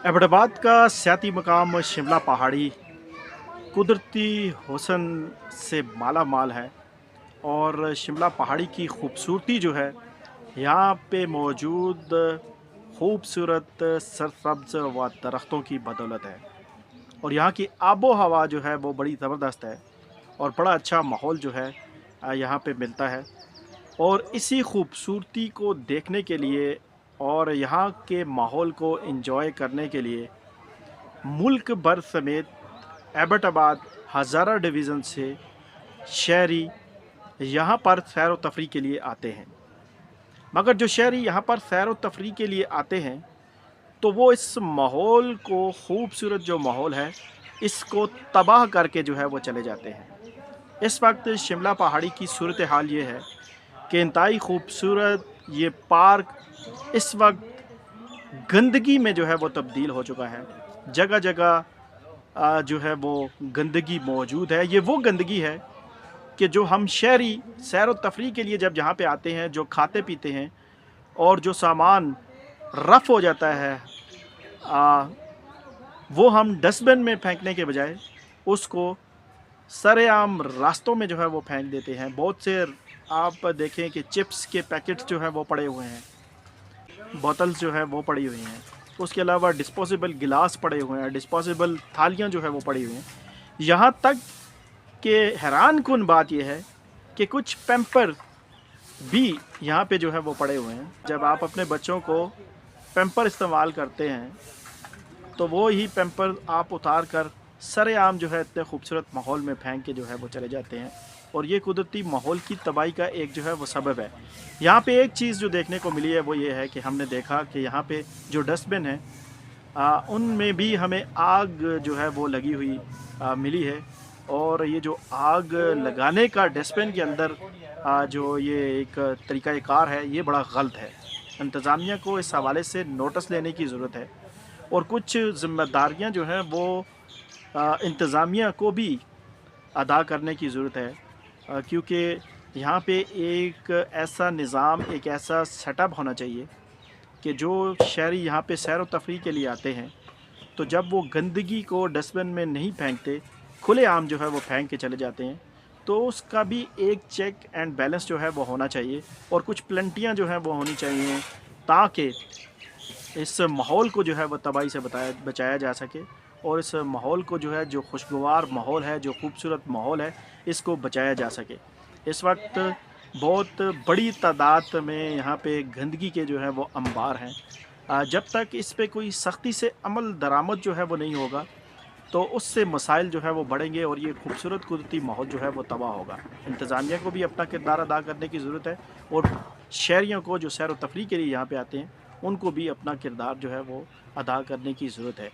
एबटाबाद का सियाती मकाम शिमला पहाड़ी कुदरती हुस्न से माला माल है। और शिमला पहाड़ी की खूबसूरती जो है यहाँ पे मौजूद खूबसूरत सरसब्ज व दरख्तों की बदौलत है। और यहाँ की आबो हवा जो है वो बड़ी ज़बरदस्त है और बड़ा अच्छा माहौल जो है यहाँ पे मिलता है। और इसी खूबसूरती को देखने के लिए और यहाँ के माहौल को एंजॉय करने के लिए मुल्क भर समेत एबटाबाद हज़ारा डिवीज़न से शहरी यहाँ पर सैर व तफरी के लिए आते हैं। मगर जो शहरी यहाँ पर सैर व तफरी के लिए आते हैं तो वो इस माहौल को, खूबसूरत जो माहौल है, इसको तबाह करके जो है वो चले जाते हैं। इस वक्त शिमला पहाड़ी की सूरत हाल ये है कि इंतहाई खूबसूरत ये पार्क इस वक्त गंदगी में जो है वो तब्दील हो चुका है। जगह जगह जो है वो गंदगी मौजूद है। ये वो गंदगी है कि जो हम शहरी सैर व तफरी के लिए जब यहाँ पे आते हैं, जो खाते पीते हैं और जो सामान रफ़ हो जाता है वो हम डस्टबिन में फेंकने के बजाय उसको सरेआम रास्तों में जो है वो फेंक देते हैं। बहुत से आप देखें कि चिप्स के पैकेट्स जो हैं वो पड़े हुए हैं, बोतल्स जो है वो पड़ी हुई हैं, उसके अलावा डिस्पोजेबल गिलास पड़े हुए हैं, डिस्पोजेबल थालियाँ जो है वो पड़ी हुई हैं। यहाँ तक कि हैरान कुन बात यह है कि कुछ पैम्पर भी यहाँ पे जो है वो पड़े हुए हैं। जब आप अपने बच्चों को पैम्पर इस्तेमाल करते हैं तो वो ही पैम्पर आप उतार कर सरेआम जो है इतने खूबसूरत माहौल में फेंक के जो है वो चले जाते हैं। और ये कुदरती माहौल की तबाही का एक जो है वो सबब है। यहाँ पे एक चीज़ जो देखने को मिली है वो ये है कि हमने देखा कि यहाँ पे जो डस्टबिन है उनमें भी हमें आग जो है वो लगी हुई मिली है। और ये जो आग लगाने का डस्टबिन के अंदर जो ये एक तरीक़ाकार है, ये बड़ा गलत है। इंतज़ामिया को इस हवाले से नोटिस लेने की ज़रूरत है और कुछ ज़िम्मेदारियाँ जो हैं वो इंतज़ामिया को भी अदा करने की ज़रूरत है। क्योंकि यहाँ पे एक ऐसा निज़ाम, एक ऐसा सेटअप होना चाहिए कि जो शहरी यहाँ पे सैर व तफरी के लिए आते हैं तो जब वो गंदगी को डस्टबिन में नहीं फेंकते, खुलेआम जो है वो फेंक के चले जाते हैं, तो उसका भी एक चेक एंड बैलेंस जो है वो होना चाहिए। और कुछ प्लेंटियाँ जो हैं वो होनी चाहिए ताकि इस माहौल को जो है वो तबाही से बचाया जा सके और इस माहौल को जो है, जो खुशगवार माहौल है, जो खूबसूरत माहौल है, इसको बचाया जा सके। इस वक्त बहुत बड़ी तादाद में यहाँ पे गंदगी के जो है वो अंबार हैं। जब तक इस पे कोई सख्ती से अमल दरामद जो है वो नहीं होगा तो उससे मसाइल जो है वो बढ़ेंगे और ये खूबसूरत कुदरती माहौल जो है वो तबाह होगा। इंतज़ामिया को भी अपना किरदार अदा करने की ज़रूरत है और शहरियों को जो सैर व तफरी के लिए यहाँ पे आते हैं उनको भी अपना किरदार जो है वो अदा करने की ज़रूरत है।